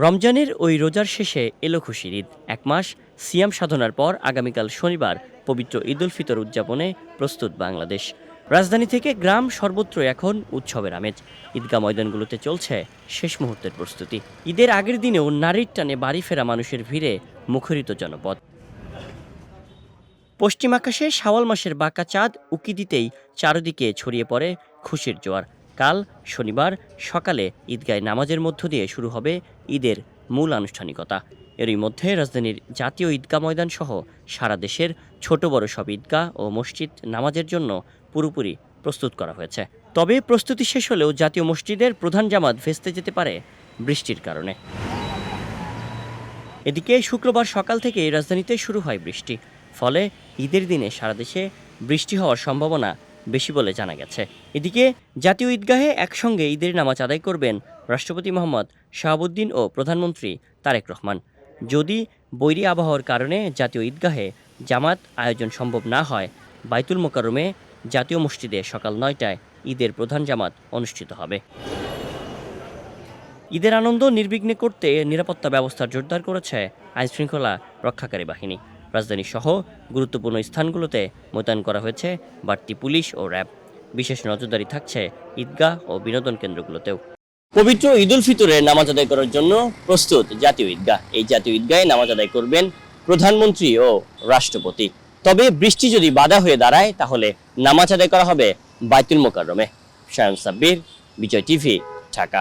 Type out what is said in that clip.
রমজানের ওই রোজার শেষে এলো খুশির ঈদ। এক মাস সিয়াম সাধনার পর আগামীকাল শনিবার পবিত্র ঈদ উল ফিতর উদযাপনে প্রস্তুত বাংলাদেশ। রাজধানী থেকে গ্রাম সর্বত্র এখন উৎসবের আমেজ। ঈদগাহ ময়দানগুলোতে চলছে শেষ মুহূর্তের প্রস্তুতি। ঈদের আগের দিনেও নারীর টানে বাড়ি ফেরা মানুষের ভিড়ে মুখরিত জনপদ। পশ্চিম আকাশে শাওয়াল মাসের বাঁকা চাঁদ উকি দিতেই চারদিকে ছড়িয়ে পড়ে খুশির জোয়ার। কাল শনিবার সকালে ঈদগায় নামাজের মধ্য দিয়ে শুরু হবে ঈদের মূল আনুষ্ঠানিকতা। এরই মধ্যে রাজধানীর জাতীয় ঈদগাহ ময়দান সহ সারা দেশের ছোট বড় সব ঈদগাহ ও মসজিদ নামাজের জন্য পুরোপুরি প্রস্তুত করা হয়েছে। তবে প্রস্তুতি শেষ হলেও জাতীয় মসজিদের প্রধান জামাত ভেস্তে যেতে পারে বৃষ্টির কারণে। এদিকে শুক্রবার সকাল থেকে রাজধানীতে শুরু হয় বৃষ্টি। ফলে ঈদের দিনে সারা দেশে বৃষ্টি হওয়ার সম্ভাবনা বেশি বলে জানা গেছে। এদিকে জাতীয় ঈদগাহে একসঙ্গে ঈদের নামাজ আদায় করবেন রাষ্ট্রপতি মোহাম্মদ শাহাবুদ্দিন ও প্রধানমন্ত্রী তারেক রহমান। যদি বৈরী আবহাওয়ার কারণে জাতীয় ঈদগাহে জামাত আয়োজন সম্ভব না হয়, বাইতুল মোকাররমে জাতীয় মসজিদে সকাল ৯টায় ঈদের প্রধান জামাত অনুষ্ঠিত হবে। ঈদের আনন্দ নির্বিঘ্নে করতে নিরাপত্তা ব্যবস্থা জোরদার করেছে আইনশৃঙ্খলা রক্ষাকারী বাহিনী। রাজধানী সহ গুরুত্বপূর্ণ স্থানগুলোতে মোতায়েন করা হয়েছে বাড়তি পুলিশ ও র্যাব। বিশেষ নজরদারি থাকছে ঈদগাহ ও বিনোদন কেন্দ্রগুলোতেও। পবিত্র ঈদ উল ফিতরের নামাজ আদায় করার জন্য প্রস্তুত জাতীয় ঈদগাহ। এই জাতীয় ঈদগাহে নামাজ আদায় করবেন প্রধানমন্ত্রী ও রাষ্ট্রপতি। তবে বৃষ্টি যদি বাধা হয়ে দাঁড়ায়, তাহলে নামাজ আদায় করা হবে বাইতুল মোকাররমে। শায়ন সাব্বির, বিজয় টিভি, ঢাকা।